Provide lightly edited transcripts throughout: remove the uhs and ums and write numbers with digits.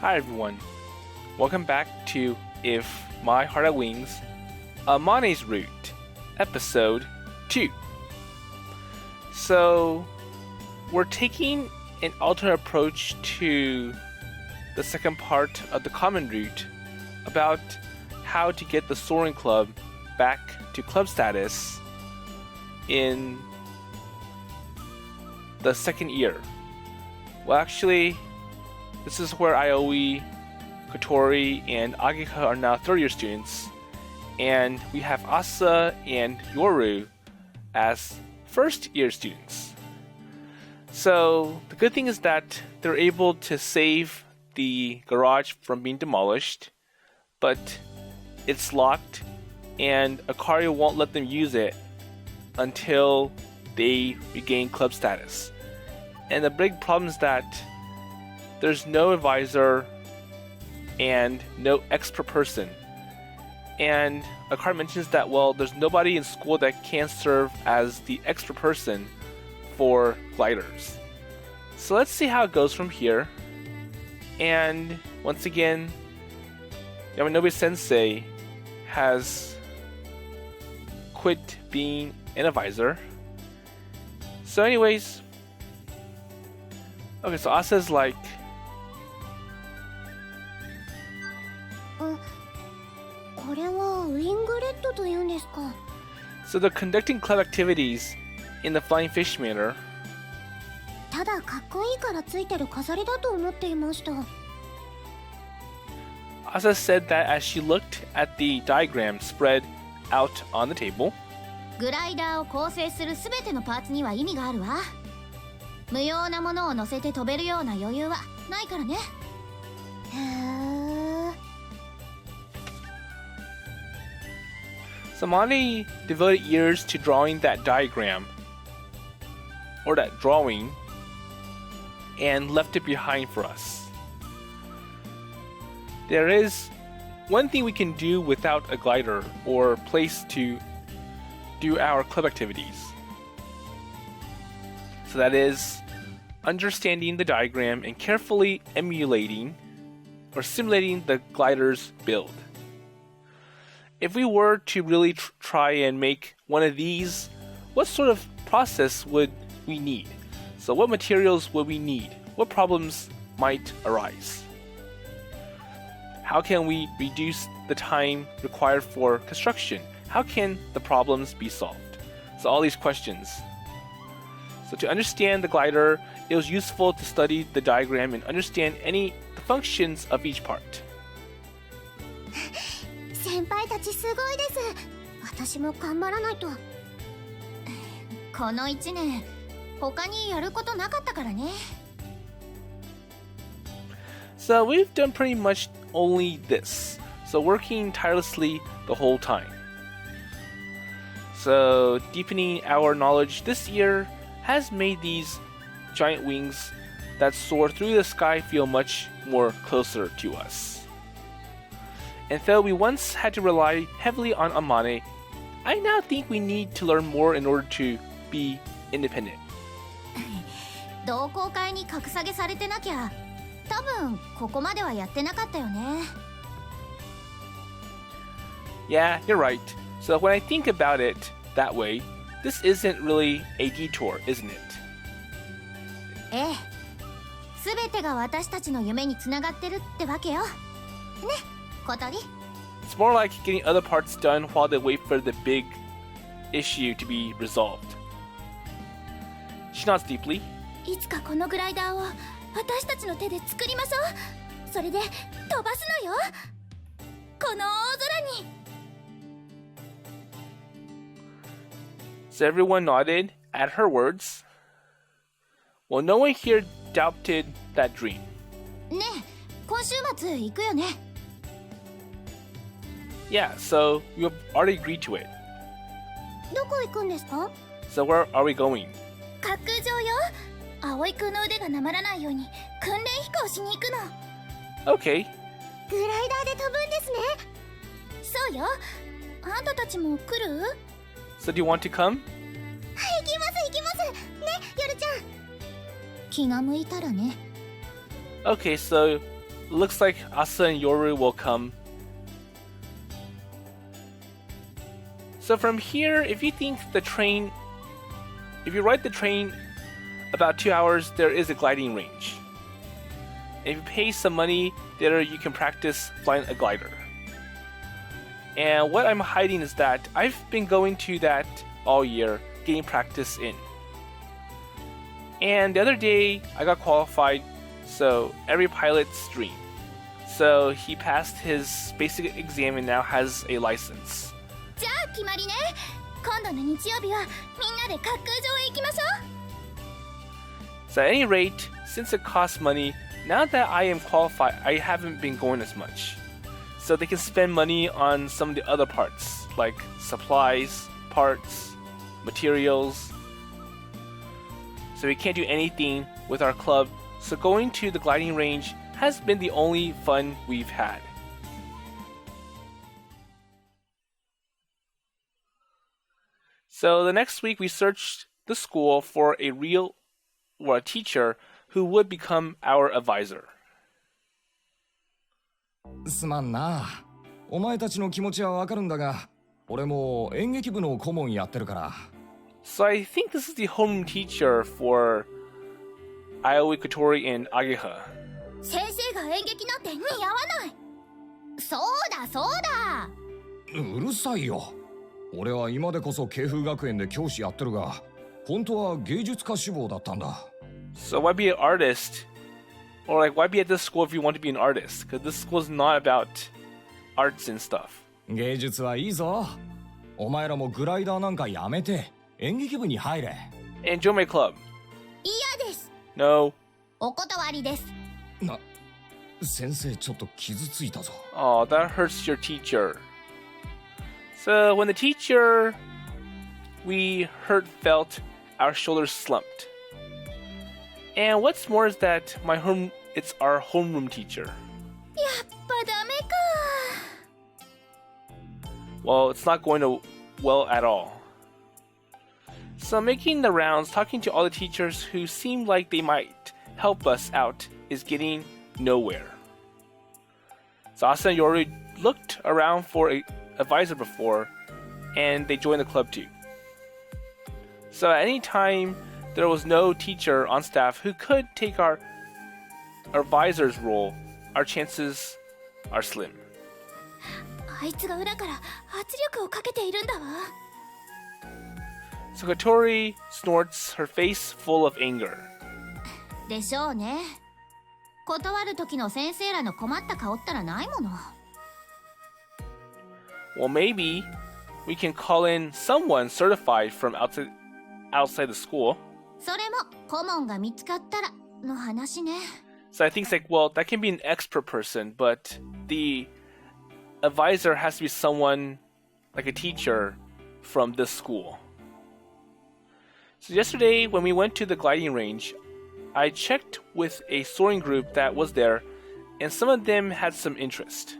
Hi everyone, welcome back to If My Heart Had Wings, Amane's Route, Episode 2. So, we're taking an alternate approach to the second part of the common route about how to get the Soaring Club back to club status in the second year. Well, actually, this is where Aoi, Kotori, and Ageha are now third-year students, and we have Asa and Yoru as first-year students. So the good thing is that they're able to save the garage from being demolished, but it's locked, and Akari won't let them use it until they regain club status. And the big problem is that there's no advisor and no expert person. And Akari mentions that, well, there's nobody in school that can serve as the expert person for gliders. So let's see how it goes from here. And once again, Yamanobu-sensei has quit being an advisor. So anyways, okay, so Asa's like, so they're conducting club activities in the Flying Fish Manor. Asa said that as she looked at the diagram spread out on the table, グライダーを構成するすべてのパーツには意味があるわ。無用なものを乗せて飛べるような余裕はないからね。Amane devoted years to drawing that diagram, or that drawing, and left it behind for us. There is one thing we can do without a glider or place to do our club activities. So that is understanding the diagram and carefully emulating or simulating the glider's build. If we were to really try and make one of these, what sort of process would we need? So what materials would we need? What problems might arise? How can we reduce the time required for construction? How can the problems be solved? So all these questions. So to understand the glider, it was useful to study the diagram and understand the functions of each part. 先輩たちすごいです。私も頑張らないと。この1年、他にやることなかったからね。So we've done pretty much only this. So working tirelessly the whole time. So deepening our knowledge this year has made these giant wings that soar through the sky feel much more closer to us. And though we once had to rely heavily on Amane, I now think we need to learn more in order to be independent. 同好会に格下げされてなきゃ、多分ここまではやってなかったよね。Yeah, you're right. So when I think about it that way, this isn't really a detour, isn't it? ええ、すべてが私たちの夢につながってるってわけよ。ね、小鳥。 It's more like getting other parts done while they wait for the big issue to be resolved. She nods deeply. いつかこのグライダーを私たちの手で作りましょう。それで飛ばすのよ。この大空に。So everyone nodded at her words. Well, no one here doubted that dream. ねえ、今週末行くよね。Yeah, so we have already agreed to it. どこ行くんですか？ So where are we going? 滑空場よ。葵くんの腕がなまらないように訓練飛行しに行くの。 Okay. グライダーで飛ぶんですね。そうよ。あんたたちも来る？ So do you want to come? 行きます行きます。ね、ヨルちゃん。気が向いたらね。Okay, so looks like Asa and Yoru will come. So from here, if you ride the train about 2 hours, there is a gliding range. And if you pay some money, there you can practice flying a glider. And what I'm hiding is that I've been going to that all year, getting practice in. And the other day, I got qualified, so every pilot's dream. So he passed his basic exam and now has a license. じゃあ決まりね。今度の日曜日はみんなで滑空場へ行きましょう。 So at any rate, since it costs money, now that I am qualified, I haven't been going as much. So they can spend money on some of the other parts, like supplies, parts, materials. So we can't do anything with our club, so going to the gliding range has been the only fun we've had. So the next week we searched the school for a teacher who would become our advisor. すまんな。お前たちの気持ちはわかるんだが、俺も演劇部の顧問やってるから。So I think this is the homeroom teacher for Aoi Kotori and Ageha. 先生が演劇なんて似合わない。そうだそうだ。うるさいよ。俺は今でこそ慶風学園で教師やってるが、本当は芸術家志望だったんだ。So why be an artist? Or like why be at this school if you want to be an artist? Because this school is not about arts and stuff. 芸術はいいぞ。お前らもグライダーなんかやめて演劇部に入れ。And join my club. 嫌です。 No. お断りです。先生ちょっと傷ついたぞ。Oh, that hurts your teacher. So when the teacher we felt our shoulders slumped. And what's more is that it's our homeroom teacher. やっぱダメか。 Well, it's not going well at all. So making the rounds, talking to all the teachers who seemed like they might help us out is getting nowhere. So Asa and Yoru looked around for an advisor before, and they joined the club too. So at any time, there was no teacher on staff who could take our advisor's role. Our chances are slim. あいつが裏から圧力をかけているんだわ。 So Kotori snorts, her face full of anger. でしょうね。断る時の先生らの困った顔ったらないもの。 Well, maybe we can call in someone certified from outside the school. それも顧問が見つかったらの話ね。 So I think it's like, well, that can be an expert person, but the advisor has to be someone like a teacher from this school. So yesterday, when we went to the gliding range, I checked with a soaring group that was there, and some of them had some interest.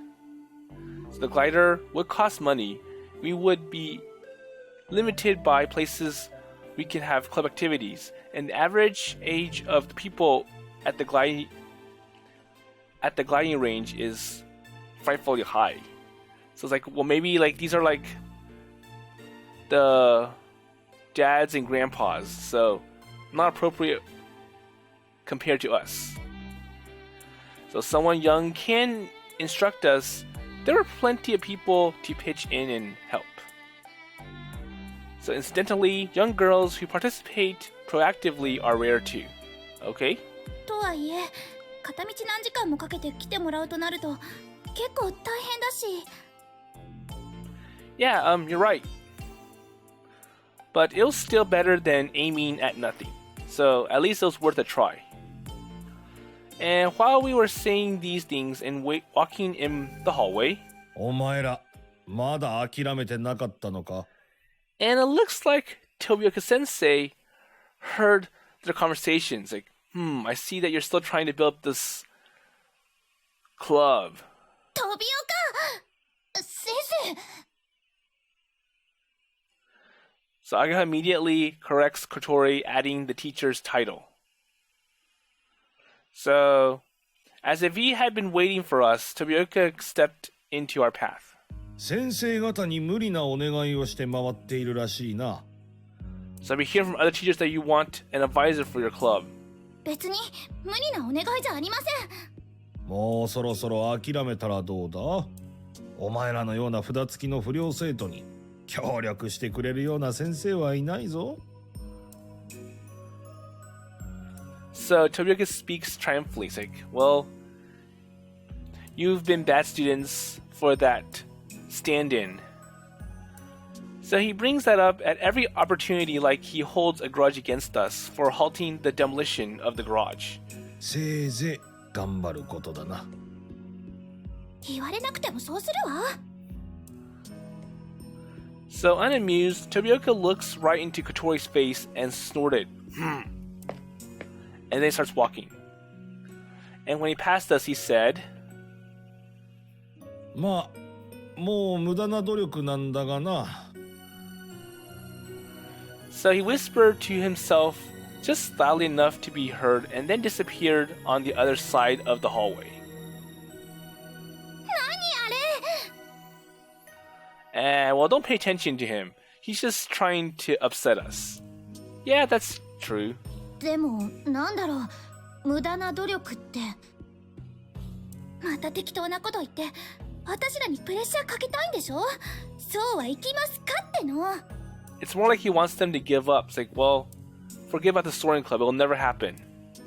So the glider would cost money. We would be limited by places we can have club activities, and the average age of the people at the gliding range is frightfully high. So it's like, well, maybe like these are like the dads and grandpas, so not appropriate compared to us. So someone young can instruct us. There are plenty of people to pitch in and help. So incidentally, young girls who participate proactively are rare too. Okay? とはいえ、片道何時間もかけて来てもらうとなると結構大変だし。 Yeah, you're right. But it was still better than aiming at nothing. So at least it was worth a try. And while we were saying these things and walking in the hallway, お前らまだ諦めてなかったのか? and it looks like Tobioka-sensei heard their conversations. Like, I see that you're still trying to build this club. 飛びよか先生 So Ageha immediately corrects Kotori, adding the teacher's title. So As if he had been waiting for us, Tobioka stepped into our path. 先生方に無理なお願いをして回っているらしいな。So we hear from other teachers that you want an advisor for your club. 別に無理なお願いじゃありません。もうそろそろ諦めたらどうだ？お前らのような札付きの不良生徒に協力してくれるような先生はいないぞ。So Tobioka speaks triumphantly. He's like, well, you've been bad students for that stand-in. So he brings that up at every opportunity like he holds a grudge against us for halting the demolition of the garage. せいぜい頑張ることだな。言われなくてもそうするわ。So unamused, Tobioka looks right into Kotori's face and snorted. And then starts walking. And when he passed us, he said, まあ、もう無駄な努力なんだがな。So he whispered to himself just loudly enough to be heard and then disappeared on the other side of the hallway. 何あれ Well, don't pay attention to him. He's just trying to upset us. Yeah, that's true. でもなんだろう、無駄な努力ってまた適当なこと言って私らにプレッシャーかけたいんでしょ。そうはいきますかっての。It's more like he wants them to give up. It's like, well, forget about the Soaring Club. It will never happen.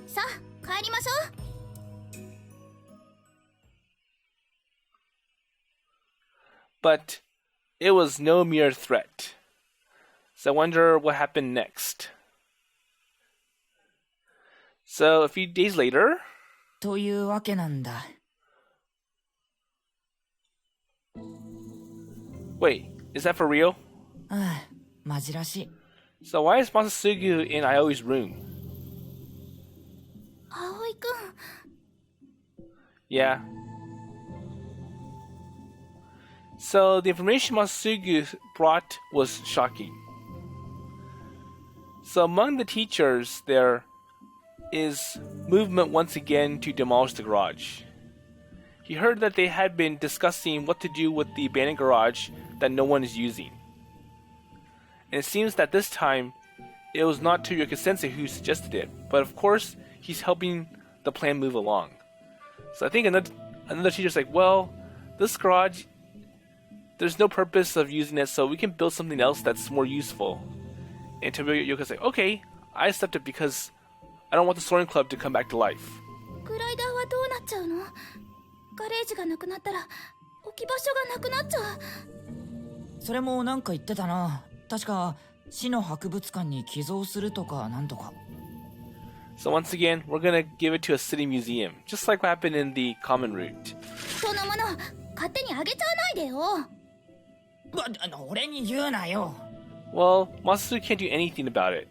さあ帰りましょう。But it was no mere threat. So I wonder what happened next. So a few days later... というわけなんだ。Wait, is that for real? ああ、マジらしい。So why is Masatsugu in Aoi's room? 葵くん。 Yeah. So the information Masatsugu brought was shocking. So among the teachers there is movement once again to demolish the garage. He heard that they had been discussing what to do with the abandoned garage that no one is using. And it seems that this time, it was not Tobioka-sensei who suggested it, but of course, he's helping the plan move along. So I think another teacher's like, well, this garage, there's no purpose of using it, so we can build something else that's more useful. And Tobioka's like, okay, I stepped up because I don't want the Soaring Club to come back to life. グライダーはどうなっちゃうの？ガレージがなくなったら置き場所がなくなっちゃう。それもなんか言ってたな。確か市の博物館に寄贈するとかなんとか。So once again, we're gonna give it to a city museum, just like what happened in the common route. そのもの勝手にあげちゃわないでよ。俺に言うなよ。Well, Masatsugu can't do anything about it.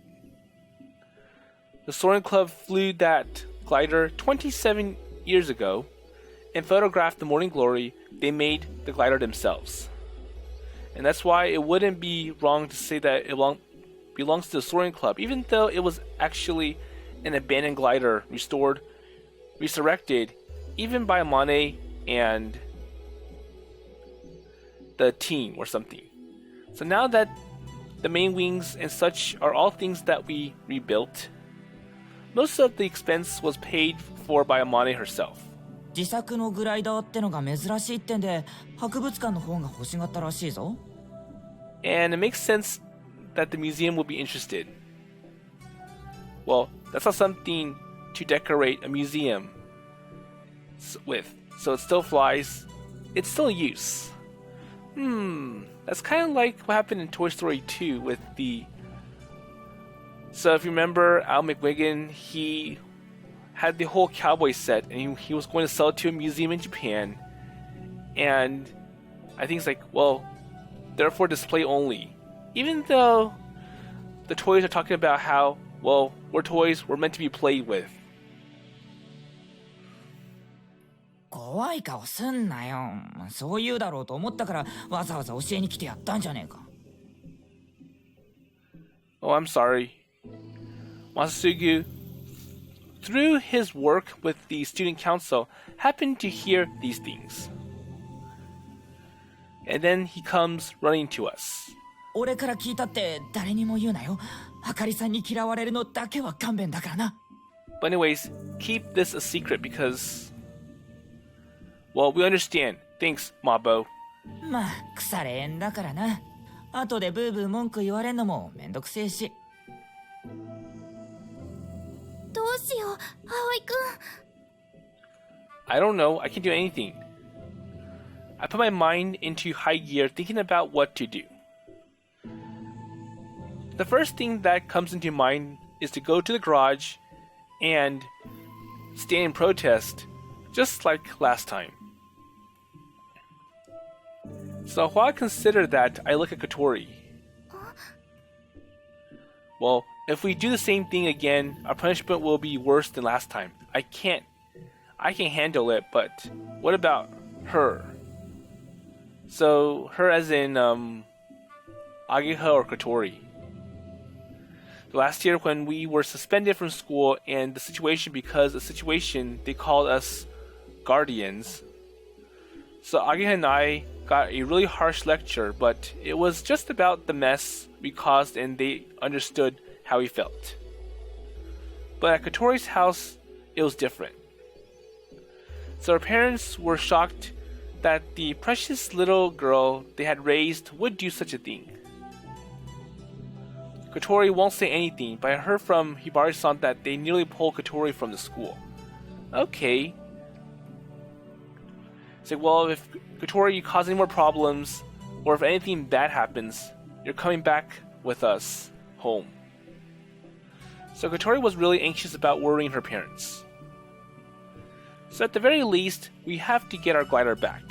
The Soaring Club flew that glider 27 years ago and photographed the morning glory. They made the glider themselves. And that's why it wouldn't be wrong to say that it belongs to the Soaring Club, even though it was actually an abandoned glider resurrected, even by Amane and the team or something. So now that the main wings and such are all things that we rebuilt, most of the expense was paid for by Amane herself. 自作のグライダーってのが珍しいってんで博物館の方が欲しがったらしいぞ。And it makes sense that the museum would be interested. Well, that's not something to decorate a museum with. So it still flies. It's still in use. That's kind of like what happened in Toy Story 2 with the... So if you remember, McWhiggin, he had the whole cowboy set and he was going to sell it to a museum in Japan. And I think it's like, well, they're for display only. Even though the toys are talking about how, well, we're toys, we're meant to be played with. 怖い顔すんなよ。そう言うだろうと思ったからわざわざ教えに来てやったんじゃねえか。Oh, I'm sorry. Masatsugu through his work with the student council, happened to hear these things. And then he comes running to us. 俺から聞いたって誰にも言うなよ。あかりさんに嫌われるのだけは勘弁だからな。But anyways, keep this a secret because, well, we understand. Thanks, Mabo. まあ腐れ縁だからな。後でブーブー文句言われんのもめんどくせえし。どうしよう、葵くん。 I don't know. I can't do anything. I put my mind into high gear thinking about what to do. The first thing that comes into mind is to go to the garage and stand in protest, just like last time. So while I consider that, I look at Kotori. Well, if we do the same thing again, our punishment will be worse than last time. I can handle it, but what about her? So her as in Ageha or Kotori. Last year when we were suspended from school and the situation they called us guardians. So Ageha and I got a really harsh lecture, but it was just about the mess we caused and they understood how we felt. But at Kotori's house, it was different. So our parents were shocked that the precious little girl they had raised would do such a thing. Kotori won't say anything, but I heard from Hibari-san that they nearly pulled Kotori from the school. Okay. It's like, well, if Kotori, you cause any more problems, or if anything bad happens, you're coming back with us home. So Kotori was really anxious about worrying her parents. So at the very least, we have to get our glider back.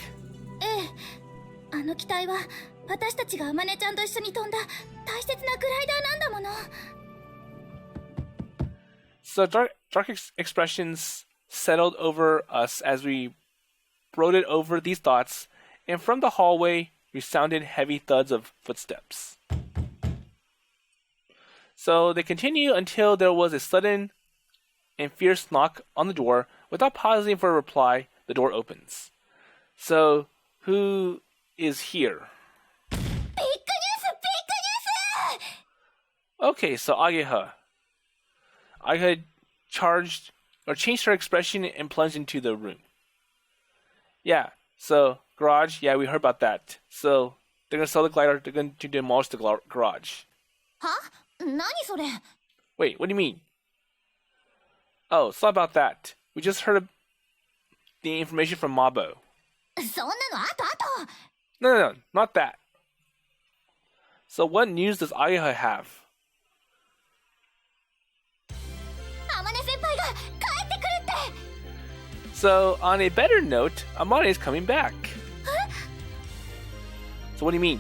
ええ、あの機体は私たちがあまねちゃんと一緒に飛んだ大切なグライダーなんだもの。 So dark expressions settled over us as we brooded over these thoughts, and from the hallway resounded heavy thuds of footsteps. So they continued until there was a sudden and fierce knock on the door. Without pausing for a reply, the door opens. So, who is here? Big news! Okay, so Ageha. Ageha changed her expression and plunged into the room. Yeah, so garage, yeah, we heard about that. So they're gonna sell the glider, they're going to demolish the garage. は？何それ？ Wait, what do you mean? Oh, it's not about that. We just heard the information from Mabo. そんなの後。 No, not that. So what news does Ageha have? あまね先輩が帰ってくるって。 So, on a better note, Amane is coming back. So what do you mean?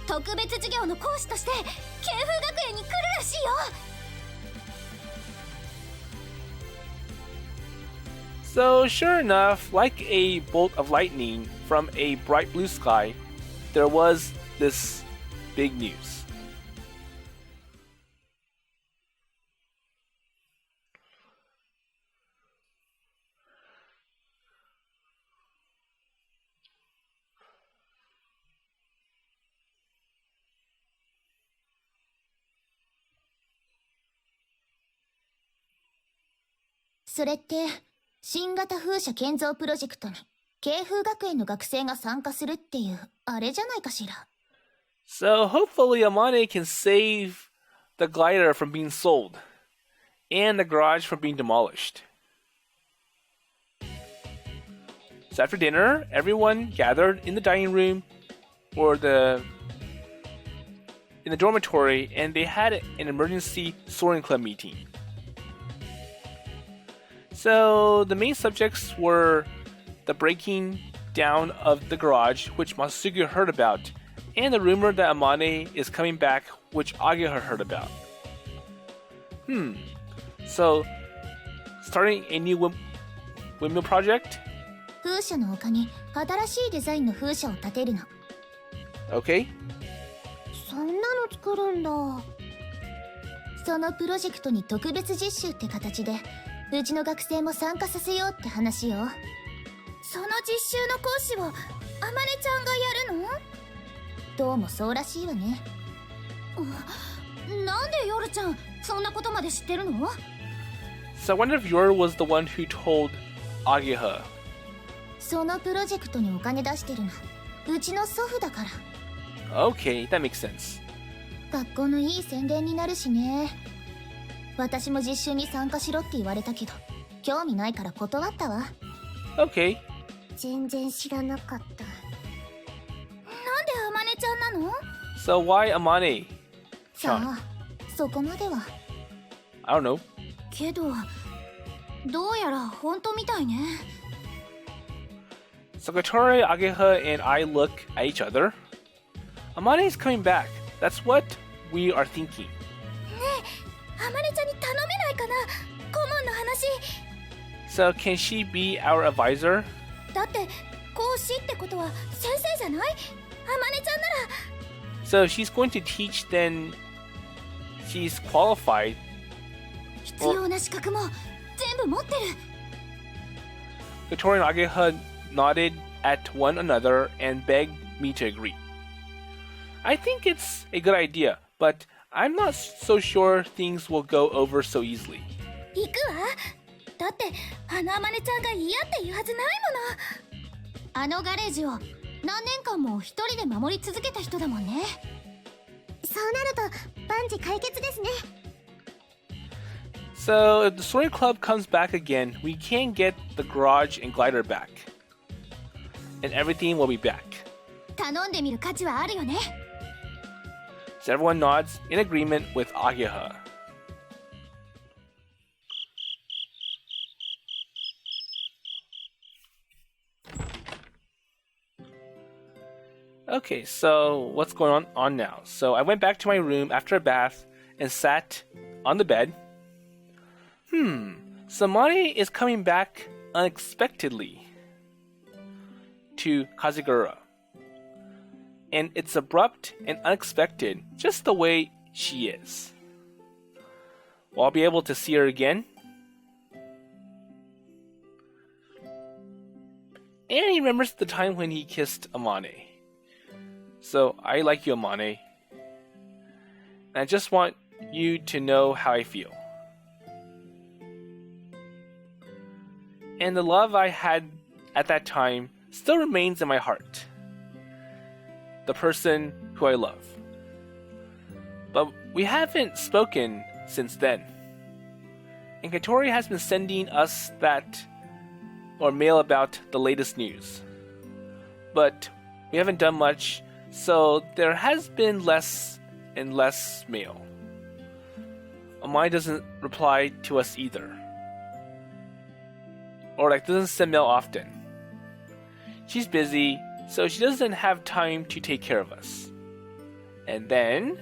特別授業の講師として慶風学園に来るらしいよ。 So, sure enough, like a bolt of lightning from a bright blue sky, there was this big news.「それって新型風車建造プロジェクトに慶風学園の学生が参加するっていうあれじゃないかしら。 So, hopefully Amane can save the glider from being sold and the garage from being demolished. So after dinner, everyone gathered in the dining room or in the dormitory, and they had an emergency Soaring Club meeting. So the main subjects were the breaking down of the garage, which Masatsugu heard about, and the rumor that Amane is coming back, which Ageha heard about. So, starting a new windmill project? 風車の他に新しいデザインの風車を建てるの。 Okay. そんなの作るんだ。そのプロジェクトに特別実習って形でうちの学生も参加させようって話よ。その実習の講師をあまねちゃんがやるの？どうもそうらしいわね。なんでヨルちゃんそんなことまで知ってるの？ So I wonder if Yoru was the one who told Ageha. そのプロジェクトにお金出してるのうちの祖父だから。 Okay, that makes sense. 学校のいい宣伝になるしね。私も実習に参加しろって言われたけど興味ないから断ったわ。 Okay. 全然知らなかった。なんであまねちゃんなの？ So why Amane? さあ、そこまでは。 I don't know. けどどうやら本当みたいね。 So Kotori, Ageha, and I look at each other. Amane is coming back. That's what we are thinking. ねえ、あまねちゃんに頼めないかな、顧問の話。 So can she be our advisor? だって講師ってことは先生じゃない？あまねちゃんなら。 So if she's going to teach, then she's qualified. 必要な資格も全部持ってる。 Kotori and Ageha nodded at one another and begged me to agree. I think it's a good idea, but I'm not so sure things will go over so easily. 行くわ。だってあのあまねちゃんが嫌って言うはずないもの。あのガレージを何年間も一人で守り続けた人だもんね。そうなると万事解決ですね。 So if the Soaring Club comes back again, we can get the garage and glider back. And everything will be back. 頼んでみる価値はあるよね。 So everyone nods in agreement with Ageha. Okay, so what's going on now? So I went back to my room after a bath and sat on the bed. Samane is coming back unexpectedly to Kazigura. And it's abrupt and unexpected, just the way she is. Will I be able to see her again? And he remembers the time when he kissed Amane. So, I like you, Amane. And I just want you to know how I feel. And the love I had at that time still remains in my heart. The person who I love. But we haven't spoken since then. And Katori has been sending us mail about the latest news. But we haven't done much, so there has been less and less mail. Amai doesn't reply to us either. Or doesn't send mail often. She's busy, so she doesn't have time to take care of us. And then...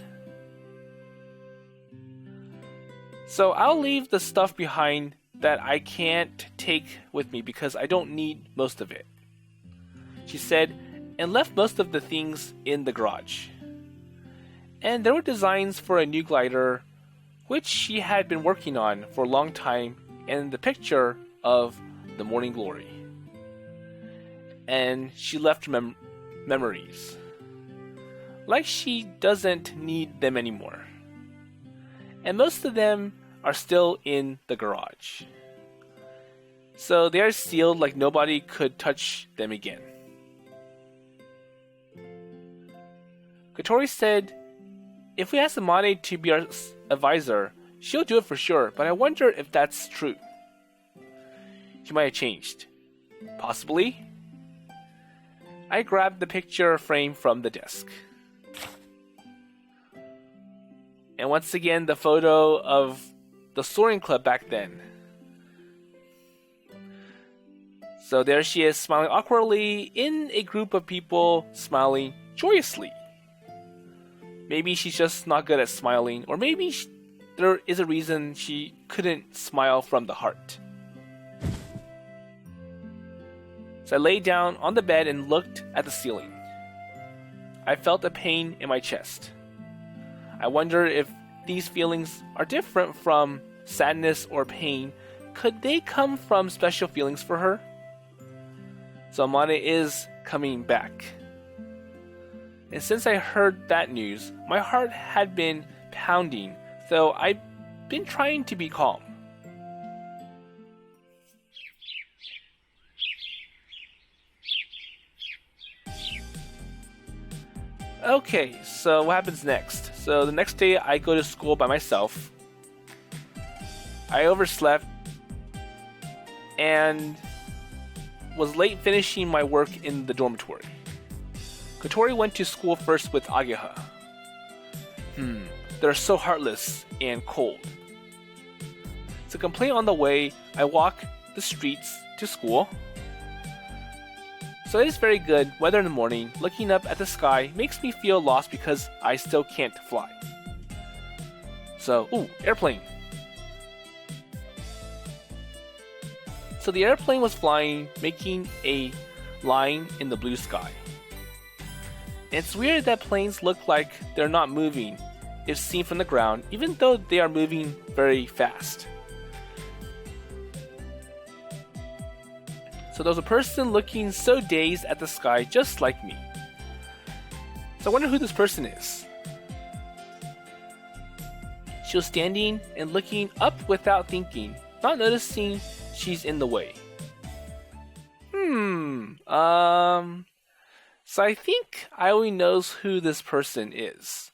So I'll leave the stuff behind that I can't take with me because I don't need most of it. She said, and left most of the things in the garage. And there were designs for a new glider, which she had been working on for a long time, and the picture of the Morning Glory. And she left memories. Like she doesn't need them anymore. And most of them are still in the garage. So they are sealed like nobody could touch them again. Kotori said, if we ask Amane to be our advisor, she'll do it for sure, but I wonder if that's true. She might have changed. Possibly. I grabbed the picture frame from the desk. And once again, the photo of the Soaring Club back then. So there she is, smiling awkwardly in a group of people, smiling joyously. Maybe she's just not good at smiling, or maybe there is a reason she couldn't smile from the heart. So I lay down on the bed and looked at the ceiling. I felt a pain in my chest. I wonder if these feelings are different from sadness or pain could they come from special feelings for her? So Amane is coming back. And since I heard that news, my heart had been pounding, though I've been trying to be calm. Okay, so what happens next? So the next day I go to school by myself. I overslept and was late finishing my work in the dormitory. Kotori went to school first with Ageha. They're so heartless and cold. So complaining on the way, I walk the streets to school. So it is very good weather in the morning. Looking up at the sky makes me feel lost because I still can't fly. So, airplane. So the airplane was flying, making a line in the blue sky. It's weird that planes look like they're not moving if seen from the ground, even though they are moving very fast. So there was a person looking so dazed at the sky just like me. So I wonder who this person is. She was standing and looking up without thinking, not noticing she's in the way. So I think Aoi knows who this person is.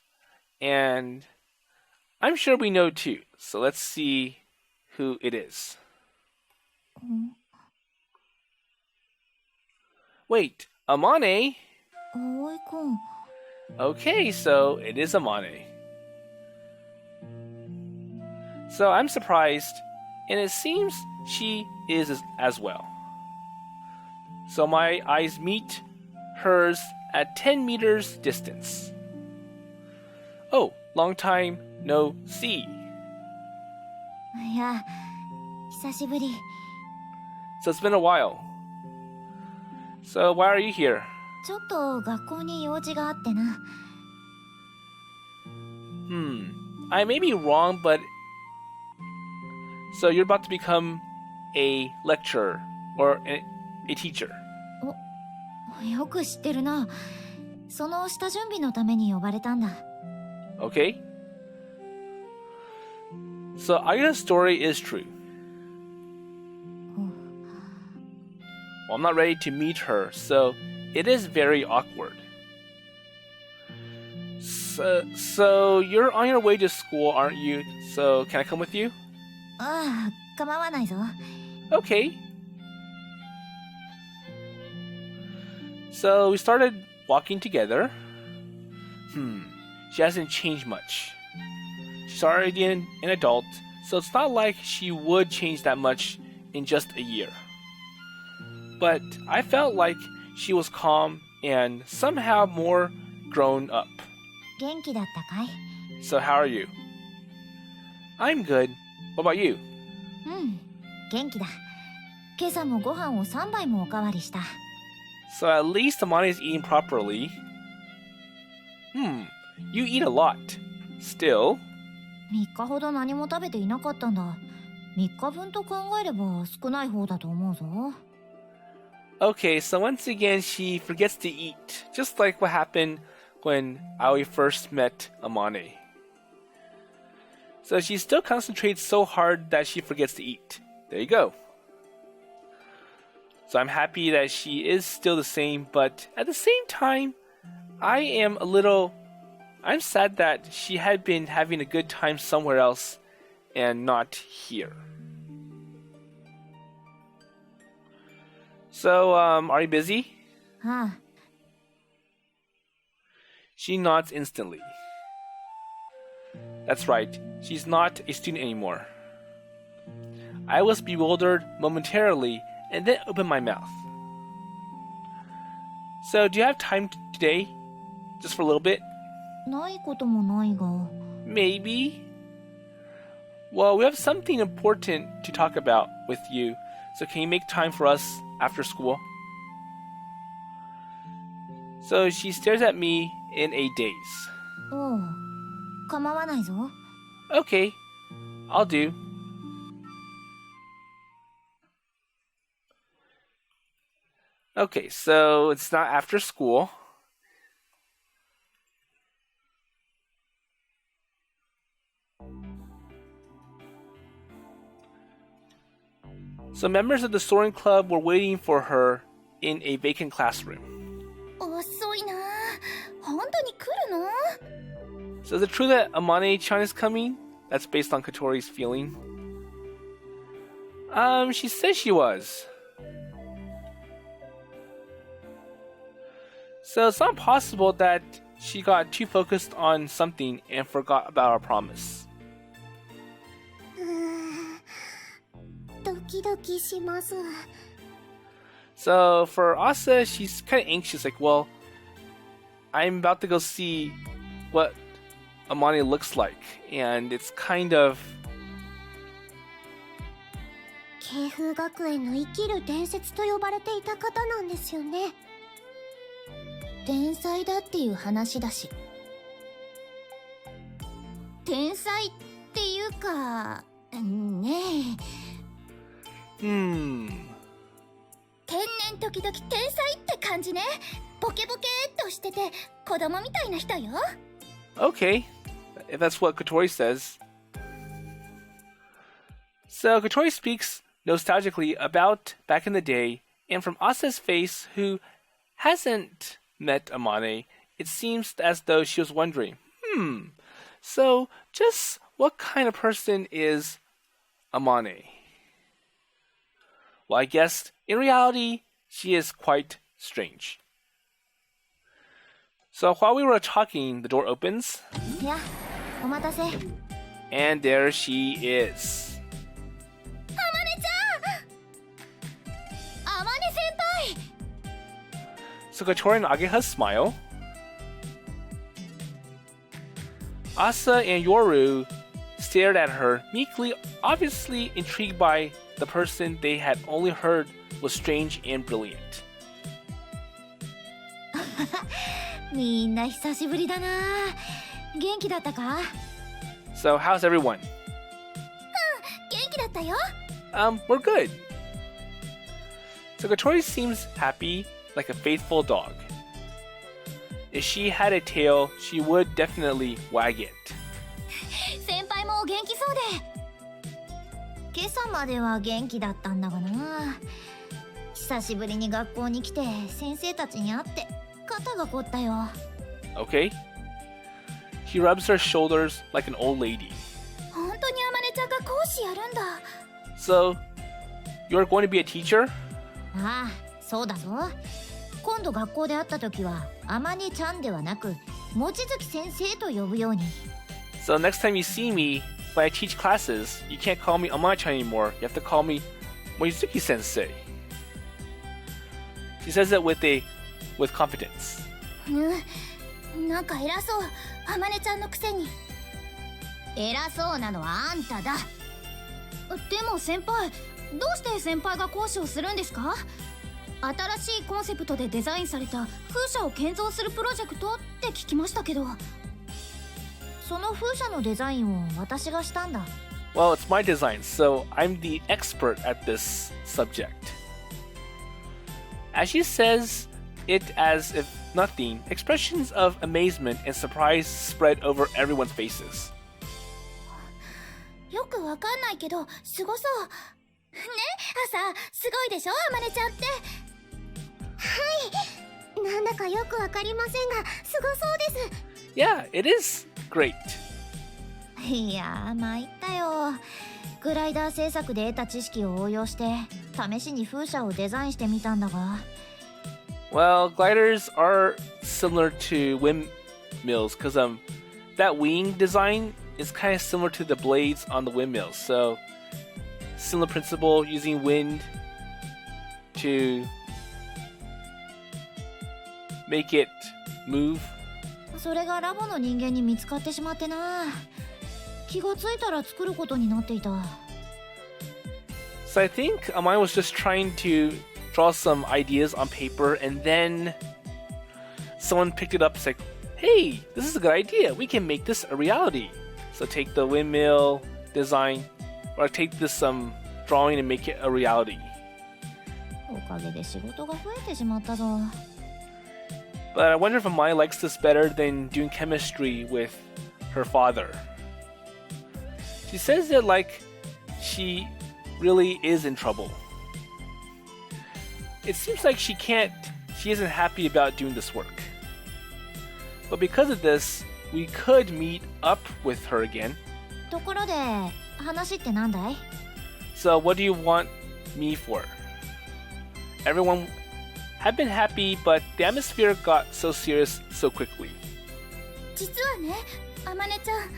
And I'm sure we know too. So let's see who it is. Wait, Amane? Okay, so it is Amane. So I'm surprised, and it seems she is as well. So my eyes meet hers at 10 meters distance. Oh, long time no see. いや、久しぶり。 So it's been a while. So why are you here? ちょっと学校に用事があってな。I may be wrong, but so you're about to become a lecturer or a teacher. よく知ってるな。その下準備のために呼ばれたんだ。 Okay. So Ageha's story is true. Well, I'm not ready to meet her, so it is very awkward. So you're on your way to school, aren't you? So can I come with you? ああ、構わないぞ。 Okay. So we started walking together. She hasn't changed much. She's already an adult, so it's not like she would change that much in just a year. But I felt like she was calm and somehow more grown up. 元気だったかい？ So how are you? I'm good. What about you? 元気だ。今朝もご飯を3杯もおかわりした。 So at least Amane is eating properly. You eat a lot. Still. 3日ほど何も食べていなかったんだ。3日分と考えれば少ない方だと思うぞ。 Okay, so once again she forgets to eat, just like what happened when Aoi first met Amane. So she still concentrates so hard that she forgets to eat. There you go. So I'm happy that she is still the same, but at the same time, I'm sad that she had been having a good time somewhere else and not here. So, are you busy? ああ、 She nods instantly. That's right, she's not a student anymore. I was bewildered momentarily and then opened my mouth. So, do you have time today? Just for a little bit? ないこともないが。 Maybe. Well, we have something important to talk about with you, so can you make time for us after school? So she stares at me in a daze. おう、構わないぞ。 Okay, I'll do. Okay, so it's not after school. So members of the Soaring Club were waiting for her in a vacant classroom. 遅いな。本当に来るの？ So is it true that Amane-chan is coming? That's based on Kotori's feeling. She said she was. So it's not possible that she got too focused on something and forgot about our promise. ドキドキします。 So for Asa, she's kind of anxious, like, well, I'm about to go see what Amane looks like, and it's kind of... 慶風学園の生きる伝説と呼ばれていた方なんですよね。天才だっていう話だし。天才っていうか、ねえ。天然時々天才って感じね。ボケボケーっとしてて子供みたいな人よ。Okay, if that's what Kotori says. So Kotori speaks nostalgically about back in the day, and from Asa's face, who hasn't met Amane, it seems as though she was wondering, so just what kind of person is Amane? Well, I guess in reality, she is quite strange. So while we were talking, the door opens. や、お待たせ。And there she is. 天音ちゃん！天音先輩！ So Kotori and Ageha smile. Asa and Yoru stared at her meekly, obviously intrigued by the person they had only heard was strange and brilliant. みんな久しぶりだな。元気だったか？ So how's everyone? 元気だったよ。We're good. So Kotori seems happy, like a faithful dog. If she had a tail, she would definitely wag it. 先輩も元気そうで。今朝までは元気だったんだがな。久しぶりに学校に来て先生たちに会って肩が凝ったよ。 Okay? He rubs her shoulders like an old lady. 本当にあまねちゃんが講師やるんだ。So, you're going to be a teacher? ああ、そうだぞ。今度学校で会った時はあまねちゃんではなく望月先生と呼ぶように。 So next time you see me, when I teach classes, you can't call me Amane-chan anymore. You have to call me Moizuki-sensei. She says it with confidence. なんか偉そう、あまねちゃんのくせに。偉そうなのはあんただ。でも先輩、どうして先輩が講師をするんですか？新しいコンセプトでデザインされた風車を建造するプロジェクトって聞きましたけど。その風車のデザインを私がしたんだ。Well, it's my design, so I'm the expert at this subject. As she says it as if nothing, expressions of amazement and surprise spread over everyone's faces. よくわかんないけど、すごそう。ね、朝、すごいでしょ、あまねちゃんって。はい。なんだかよくわかりませんが、すごそうです。Yeah, it is great. いやー、参ったよ。グライダー製作で得た知識を応用して、試しに風車をデザインしてみたんだが。Well, gliders are similar to windmills because that wing design is kind of similar to the blades on the windmills. So, similar principle using wind to make it move. それがラボの人間に見つかってしまってな。気がついたら作ることになっていた。So I think Amane was just trying to draw some ideas on paper, and then someone picked it up and said, hey, this is a good idea. We can make this a reality. So take the windmill design, or take this drawing and make it a reality. おかげで仕事が増えてしまったぞ。 But I wonder if Amane likes this better than doing chemistry with her father. She says it like she really is in trouble. It seems like she isn't happy about doing this work. But because of this, we could meet up with her again. ところで話ってなんだい？ So what do you want me for? Everyone had been happy, but the atmosphere got so serious so quickly. 実はね、あまねちゃん。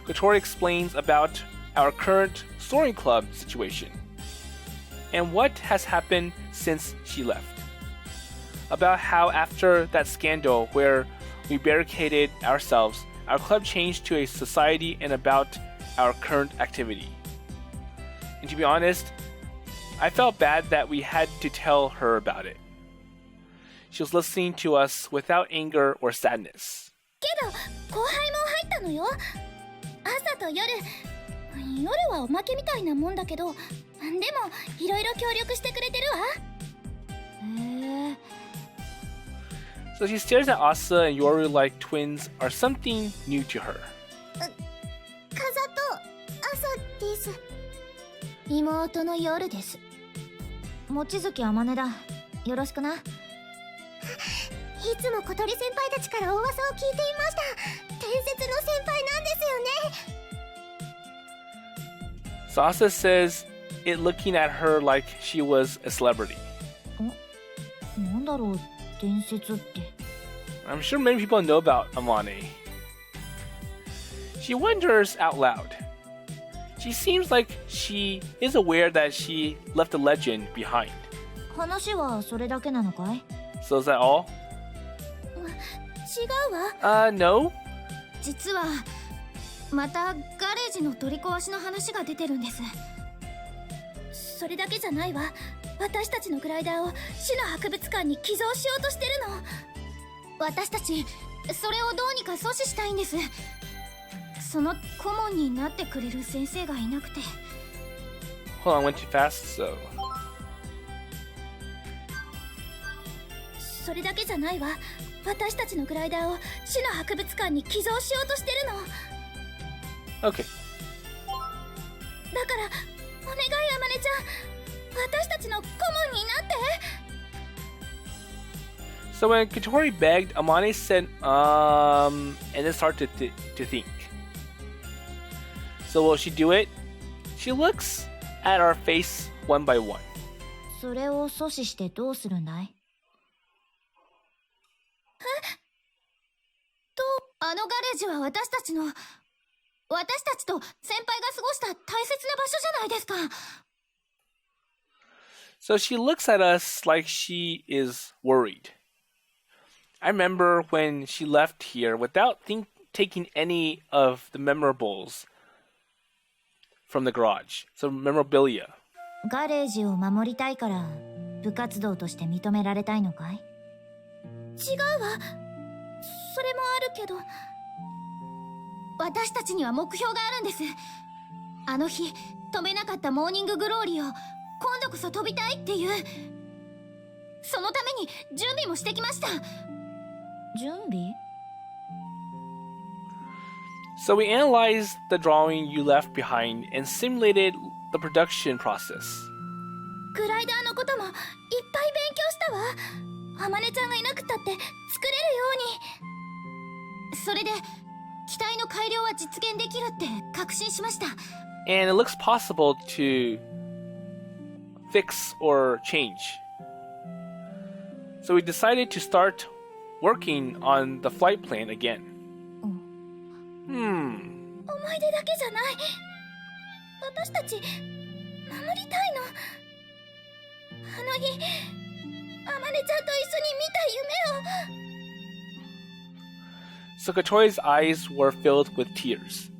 Kotori explains about our current Soaring Club situation and what has happened since she left. About how after that scandal where we barricaded ourselves, our club changed to a society and about our current activity. And to be honest, I felt bad that we had to tell her about it. She was listening to us without anger or sadness. けど後輩も入ったのよ。朝と夜。夜はおまけみたいなもんだけど、でもいろいろ協力してくれてるわ。へえ。 So she stares at Asa and Yoru like twins are something new to her. 風と朝です。妹の夜です。望月あまねだ。よろしくな。いつも小鳥先輩たちからお噂を聞いていました。伝説の先輩なんですよね。 So Asa says it looking at her like she was a celebrity. なんだろう、伝説って。 I'm sure many people know about Amane. She wonders out loud. She seems like she is aware that she left a legend behind. 話はそれだけなのかい？ So is that all? 違うわ。No. 実はまたガレージの取り壊しの話が出てるんです。それだけじゃないわ。私たちのグライダーを市の博物館に寄贈しようとしてるの。私たちそれをどうにか阻止したいんです。その顧問になってくれる先生がいなくて。 Hold on, I went too fast, so. それだけじゃないわ。私たちのグライダーを市の博物館に寄贈しようとしてるの。 Okay. だからお願いあまねちゃん、私たちの顧問になって。 So when Kotori begged, Amane said, and then started to think. So will she do it? She looks at our face one by one. それを阻止してどうするんだい？あのガレージは私たちと先輩が過ごした大切な場所じゃないですか。 So she looks at us like she is worried. I remember when she left here without taking any of the memorables from the garage. So memorabilia. ガレージを守りたいから部活動として認められたいのかい？違うわ。それもあるけど、私たちには目標があるんです。あの日飛べなかったモーニンググローリーを今度こそ飛びたいっていう、そのために準備もしてきました。準備？ So we analyzed the drawing you left behind and simulated the production process. グライダーのこともいっぱい勉強したわ。あまねちゃんがいなくったって作れるように。それで機体の改良は実現できるって確信しました。 And it looks possible to fix or change. So we decided to start working on the flight plan again. 思い出だけじゃない。私たち守りたいの。あの日あまねちゃんと一緒に見た夢を。 So Kotori's eyes were filled with tears.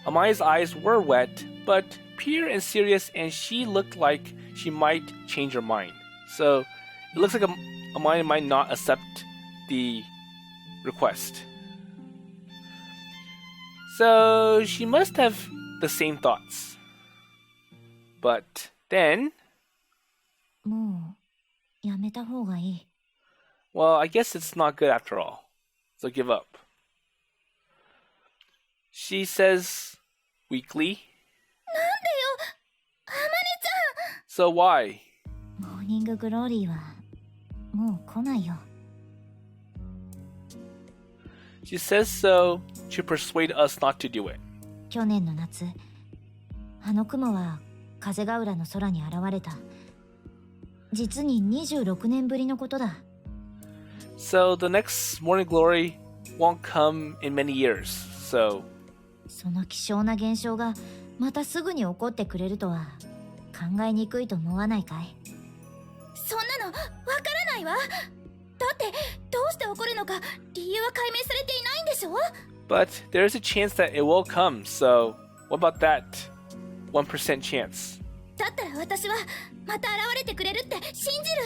Amane's eyes were wet, but pure and serious, and she looked like she might change her mind. So it looks like Amane might not accept the request. So she must have the same thoughts. But then, もうやめた方がいい。 well, I guess it's not good after all. So give up. She says weakly. アマネ So why? ちゃん、モーニンググローリーはもう来ないよ。 She says so to persuade us not to do it. 去年の夏、あの雲は風ヶ浦の空に現れた。実に26年ぶりのことだ。 So the next morning glory won't come in many years. So その希少な現象がまたすぐに起こってくれるとは考えにくいと思わないかい？そんなのわからないわ。だってどうして起こるのか理由は解明されていないんでしょ？ but there's a chance that it will come. So what about that 1% chance? だったら私はまた現れてくれるって信じる。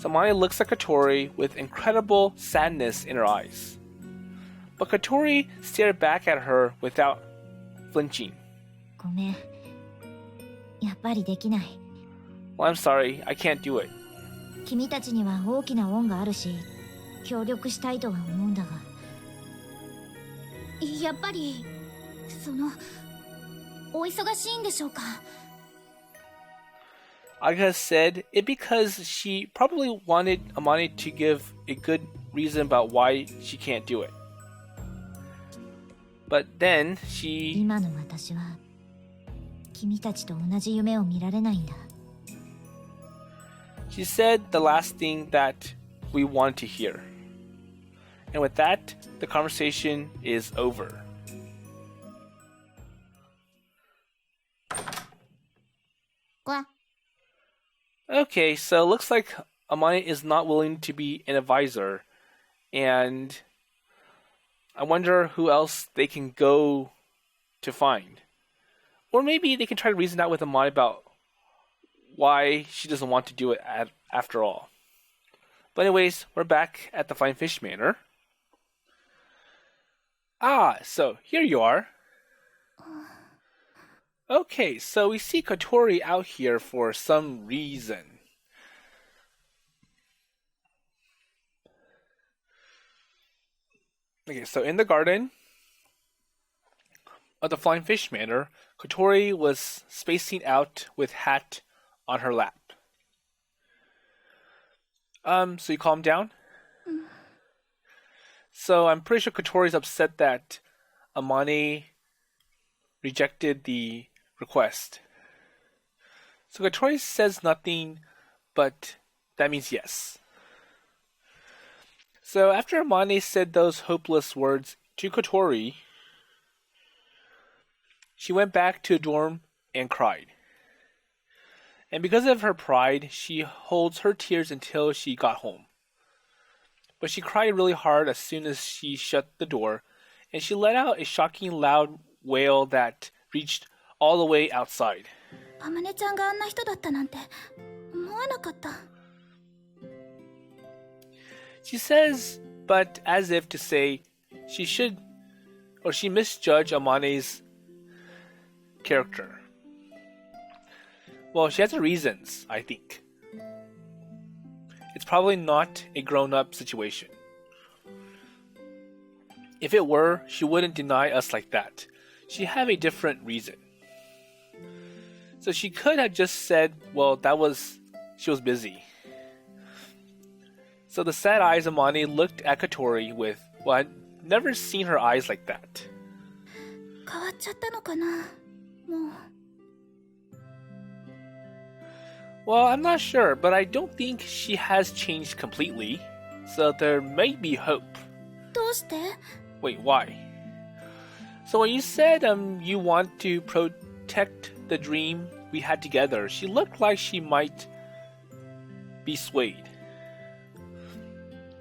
So Amane looks at Kotori with incredible sadness in her eyes. But Kotori stared back at her without flinching. ごめん。やっぱりできない。 Well, I'm sorry, I can't do it. 君たちには大きな恩があるし、協力したいとは思うんだが。やっぱり、お忙しいんでしょうか? Ageha said it because she probably wanted Amane to give a good reason about why she can't do it. But then she... 今の私は、君たちと同じ夢を見られないんだ。 She said the last thing that we wanted to hear. And with that, the conversation is over. What? Okay, so it looks like Amane is not willing to be an advisor. And I wonder who else they can go to find. Or maybe they can try to reason out with Amane about why she doesn't want to do it after all. But anyways, we're back at the Flying Fish Manor. Ah, so here you are. Okay, so we see Kotori out here for some reason. Okay, so in the garden of the Flying Fish Manor, Kotori was spacing out with hat on her lap. So you calm down? So I'm pretty sure Kotori's upset that Amane rejected the request. So Kotori says nothing, but that means yes. So after Amane said those hopeless words to Kotori, she went back to the dorm and cried. And because of her pride, she holds her tears until she got home. But she cried really hard as soon as she shut the door, and she let out a shocking loud wail that reached all the way outside. あまねちゃんがあんな人だったなんて思わなかった。 She says, but as if to say, she misjudged Amane's character. Well, she has her reasons, I think. It's probably not a grown-up situation. If it were, she wouldn't deny us like that. She'd have a different reason. So she could have just said, well, she was busy. So the sad eyes of Amane looked at Kotori with, well, I'd never seen her eyes like that. 変わっちゃったのかな、もう。 Well, I'm not sure, but I don't think she has changed completely. So there may be hope. どうして? Wait, why? So when you said you want to protect the dream we had together, she looked like she might be swayed.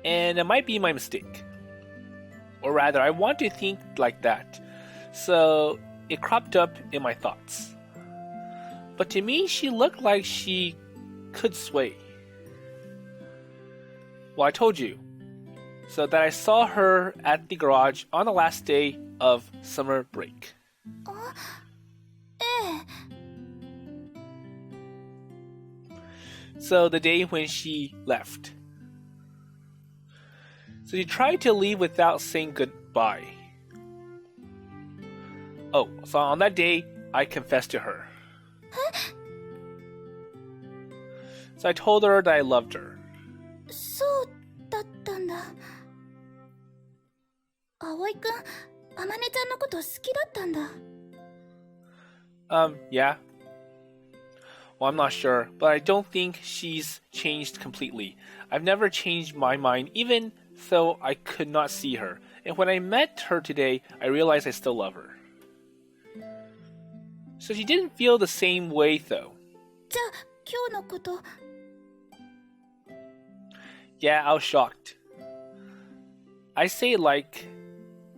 And it might be my mistake. Or rather, I want to think like that. So it cropped up in my thoughts. But to me, she looked like she could sway. Well, I told you. So that I saw her at the garage on the last day of summer break. So the day when she left. So she tried to leave without saying goodbye. Oh, so on that day, I confessed to her. So I told her that I loved her. そうだったんだ。葵くん、あまねちゃんのこと好きだったんだ。Yeah. Well, I'm not sure, but I don't think she's changed completely. I've never changed my mind, even though I could not see her. And when I met her today, I realized I still love her. So she didn't feel the same way, though. じゃあ、今日のこと。Yeah, I was shocked. I say like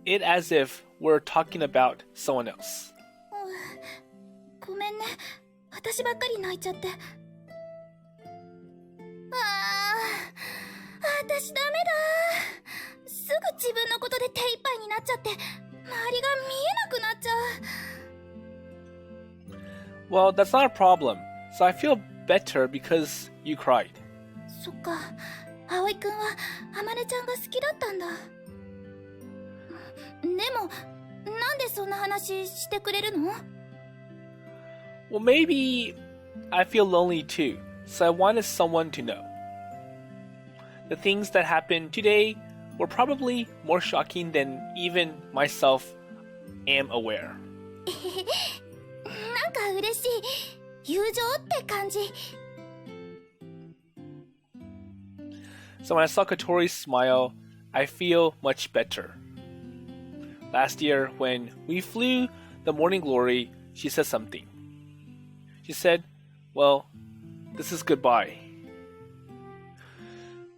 it as if we're talking about someone else. ごめんね。私ばっかり泣いちゃって。私ダメだ。すぐ自分のことで手一杯になっちゃって、周りが見えなくなっちゃう。Well, that's not a problem. So I feel better because you cried. そっか。葵くんはあまねちゃんが好きだったんだ。でも、なんでそんな話してくれるの？ Well, maybe I feel lonely too, so I wanted someone to know. The things that happened today were probably more shocking than even myself am aware. なんか嬉しい。友情って感じ。So when I saw Kotori's smile, I feel much better. Last year, when we flew the Morning Glory, she said something. She said, well, this is goodbye.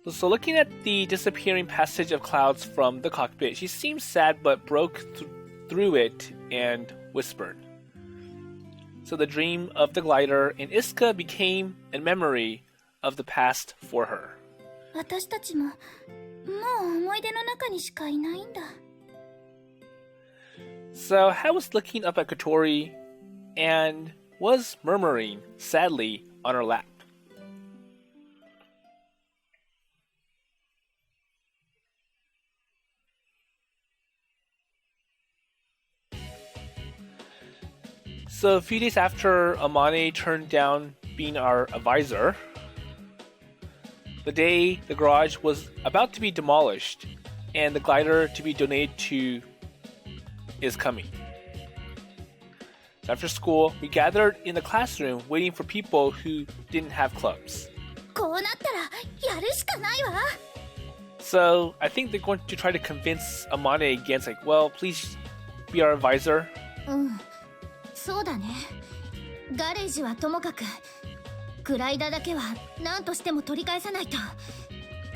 So looking at the disappearing passage of clouds from the cockpit, she seemed sad but broke through it and whispered. So the dream of the glider in Iska became a memory of the past for her. 私たちも、もう思い出の中にしかいないんだ。So I was looking up at Kotori and was murmuring sadly on her lap. So a few days after Amane turned down being our advisor, the day the garage was about to be demolished and the glider to be donated to is coming. So after school, we gathered in the classroom waiting for people who didn't have clubs. こうなったらやるしかないわ。 So I think they're going to try to convince Amane against like, well, please be our advisor. そうだね。ガレージはともかく、グライダーだけは何としても取り返さないと。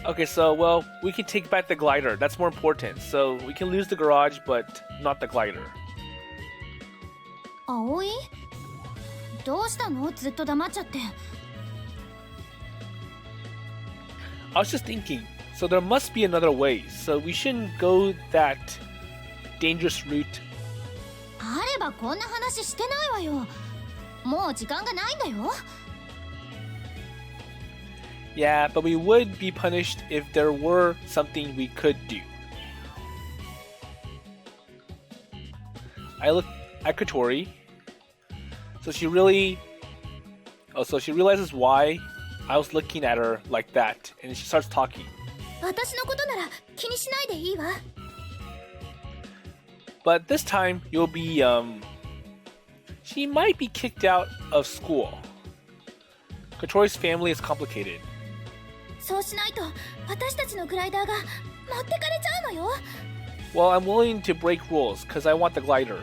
Okay, so, well, we can take back the glider. That's more important. So we can lose the garage, but not the glider. 葵？どうしたの？ずっと黙っちゃって。I was just thinking, so there must be another way. So we shouldn't go that dangerous route. あればこんな話してないわよ。もう時間がないんだよ。 Yeah, but we would be punished if there were something we could do. I look at Kotori. So she realizes why I was looking at her like that, and she starts talking. 私のことなら気にしないでいいわ。 But this time, you'll be, she might be kicked out of school. Kotori's family is complicated. そうしないと私たちのグライダーが持ってかれちゃうのよ。 Well, I'm willing to break rules because I want the glider.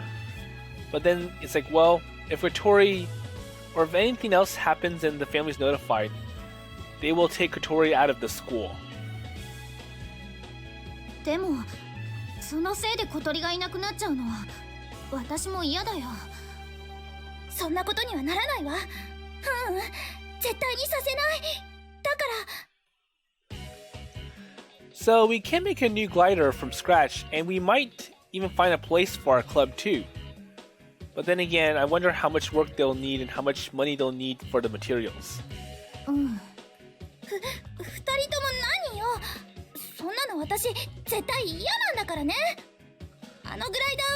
But then it's like, well, if Kotori or if anything else happens and the family's notified, they will take Kotori out of the school. でもそのせいで小鳥がいなくなっちゃうのは私も嫌だよ。そんなことにはならないわ。絶対にさせない。だから。 So we can make a new glider from scratch, and we might even find a place for our club too. But then again, I wonder how much work they'll need and how much money they'll need for the materials. 二人とも何よ。そんなの私絶対嫌なんだからね。あのグライダー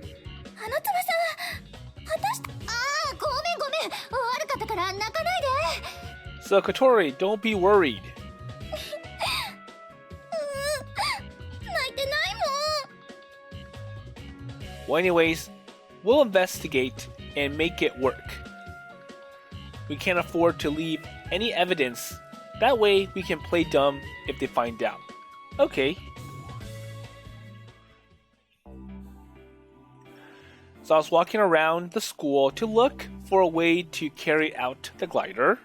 は、あの翼は私、ごめん、悪かったから泣かないで。 So Kotori, don't be worried. 泣いてないもん。 Well, anyways, we'll investigate and make it work. We can't afford to leave any evidence. That way we can play dumb if they find out. Okay. So I was walking around the school to look for a way to carry out the glider.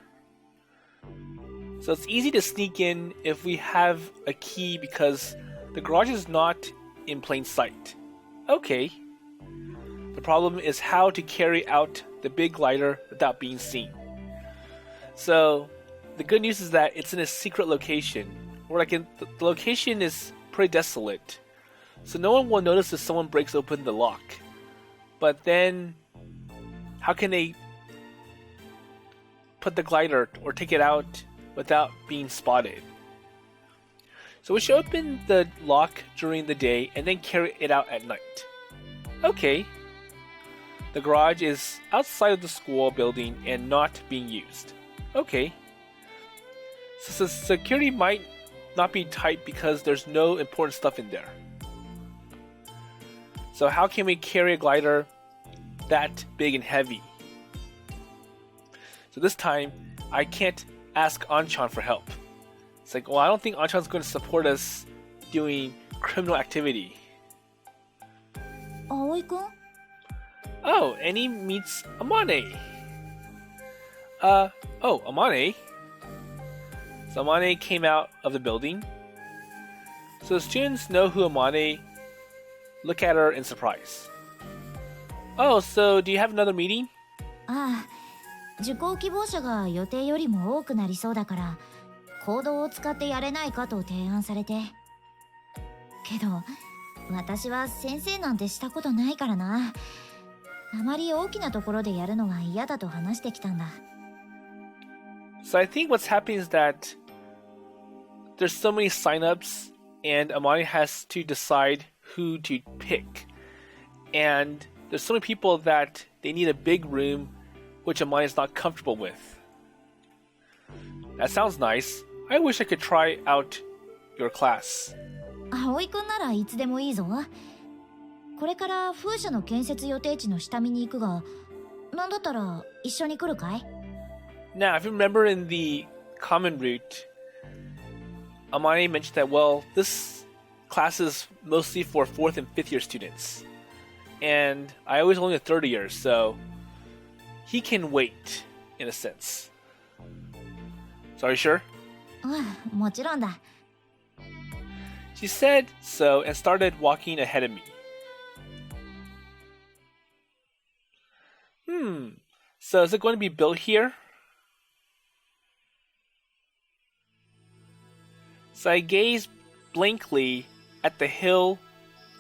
So it's easy to sneak in if we have a key because the garage is not in plain sight. Okay. The problem is how to carry out the big glider without being seen. So the good news is that it's in a secret location, where the location is pretty desolate, so no one will notice if someone breaks open the lock. But then, how can they put the glider or take it out without being spotted? So we should open the lock during the day and then carry it out at night. Okay. The garage is outside of the school building and not being used. Okay. So security might not be tight because there's no important stuff in there. So how can we carry a glider that big and heavy? So this time, I can't ask Anchan for help. It's like, well, I don't think Anchan's going to support us doing criminal activity. 葵くん? Oh, and he meets Amane. Amane. So Amane came out of the building. So the students know who Amane. Look at her in surprise. Oh, so do you have another meeting? ああ、受講希望者が予定よりも多くなりそうだから、コードを使ってやれないかと提案されて。けど、私は先生なんてしたことないからな。あまり大きなところでやるのは嫌だと話してきたんだ。So I think what's happening is that there's so many signups, and Amani has to decide who to pick. And there's so many people that they need a big room, which Amani is not comfortable with. That sounds nice. I wish I could try out your class. 葵くんならいつでもいいぞ。これから風車の建設予定地の下見に行くが、なんだったら一緒に来るかい? Now, if you remember in the common route, Amani mentioned that, well, this class is mostly for 4th and 5th year students. And I was only a 3rd year, so he can wait, in a sense. So are you sure? うん、もちろんだ。She said so and started walking ahead of me. So is it going to be built here? So I gazed blankly at the hill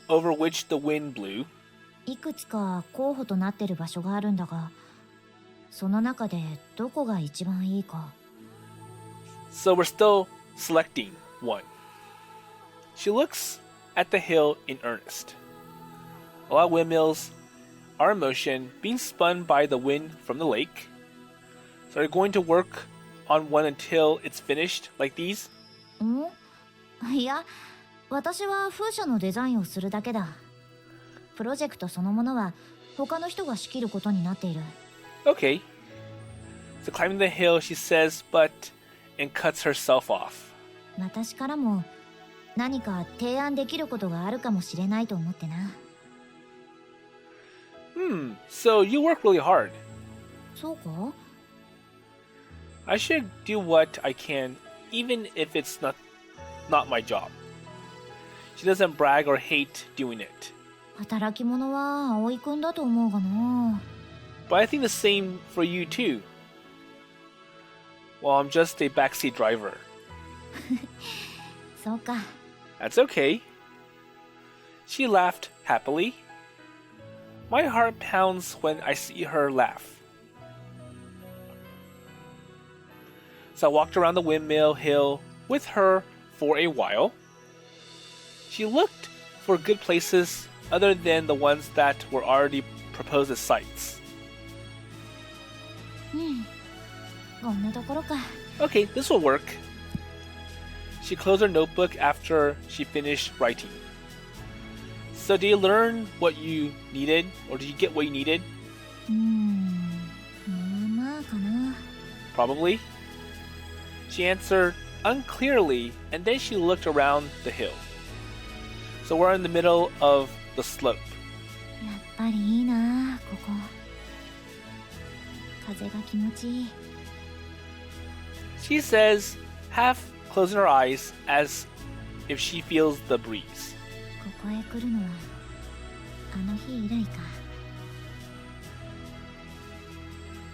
over which the wind blew. いくつか候補となってる場所があるんだが、その中でどこが一番いいか。So we're still selecting one. She looks at the hill in earnest. A lot of windmills are in motion, being spun by the wind from the lake. So are you going to work on one until it's finished, like these? いや、私は風車のデザインをするだけだ。プロジェクトそのものは他の人が仕切ることになっている。Okay. So climbing the hill, she says, but and cuts herself off. 私からも何か提案できることがあるかもしれないと思ってな。So you work really hard. そうか? I should do what I can, even if it's not my job. She doesn't brag or hate doing it. 働き者は葵くんだと思うがな。But I think the same for you too. Well, I'm just a backseat driver. そうか。That's okay. She laughed happily. My heart pounds when I see her laugh. So So I walked around the windmill hill with her for a while. She looked for good places other than the ones that were already proposed as sites. こんなところか。 Okay, this will work. She closed her notebook after she finished writing. So did you learn what you needed, or did you get what you needed? まあかな。 Probably. She answered unclearly, and then she looked around the hill. So we're in the middle of the slope. やっぱりいいなここ。風が気持ちいい。 She says, half closing her eyes as if she feels the breeze. ここへ来るのはあの日以来か。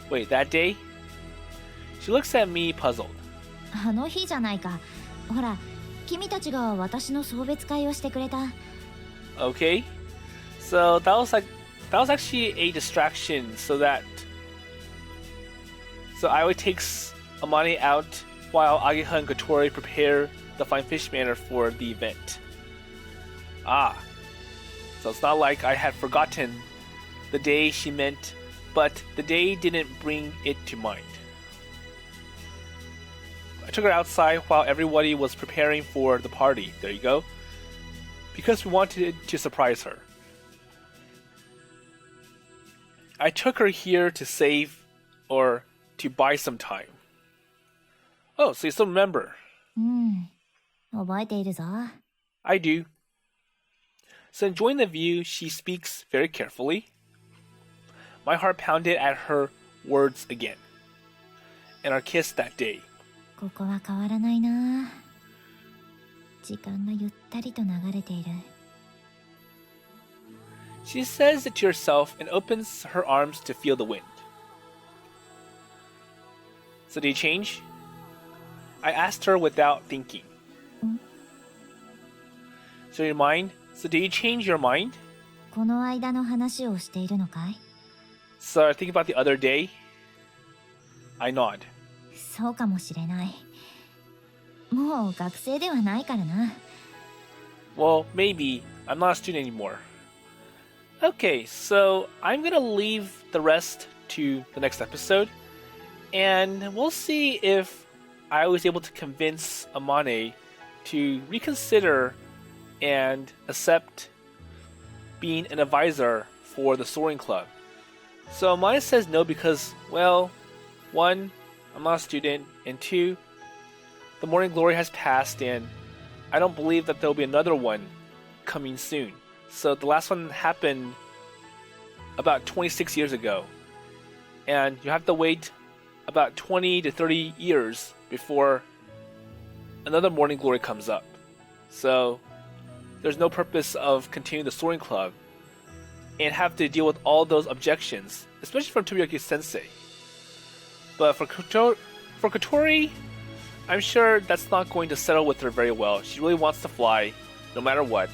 Wait, that day? She looks at me puzzled. あの日じゃないか。ほら、君たちが私の送別会をしてくれた。 Okay. So that was actually a distraction so Aoi takes Amane out while Ageha and Kotori prepare the Flying Fish Manor for the event. Ah. So it's not like I had forgotten the day she meant, but the day didn't bring it to mind. I took her outside while everybody was preparing for the party. There you go. Because we wanted to surprise her. I took her here to save or to buy some time. Oh, so you still remember? 覚えているぞ。 I do. So enjoying the view, she speaks very carefully. My heart pounded at her words again. And our kiss that day. ここは変わらないな。時間がゆったりと流れている。 She says it to herself and opens her arms to feel the wind. So did you change? I asked her without thinking. So your mind? So did you change your mind? この間の話をしているのかい？ So I think about the other day? I nod. そうかもしれない。もう学生ではないからな。 Well, maybe. I'm not a student anymore. Okay, so I'm gonna leave the rest to the next episode. And we'll see if I was able to convince Amane to reconsider and accept being an advisor for the Soaring Club. So Amane says no because, well, one, I'm not a student, and two, the morning glory has passed and I don't believe that there'll be another one coming soon. So the last one happened about 26 years ago. And you have to wait about 20 to 30 years before another morning glory comes up. So there's no purpose of continuing the Soaring Club and have to deal with all those objections, especially from Tobioka-sensei. But for Kotori, I'm sure that's not going to settle with her very well. She really wants to fly, no matter what.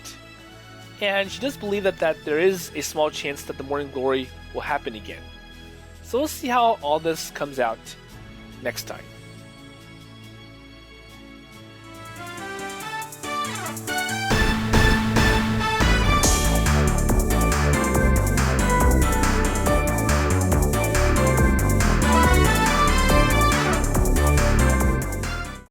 And she does believe that there is a small chance that the morning glory will happen again. So we'll see how all this comes out next time.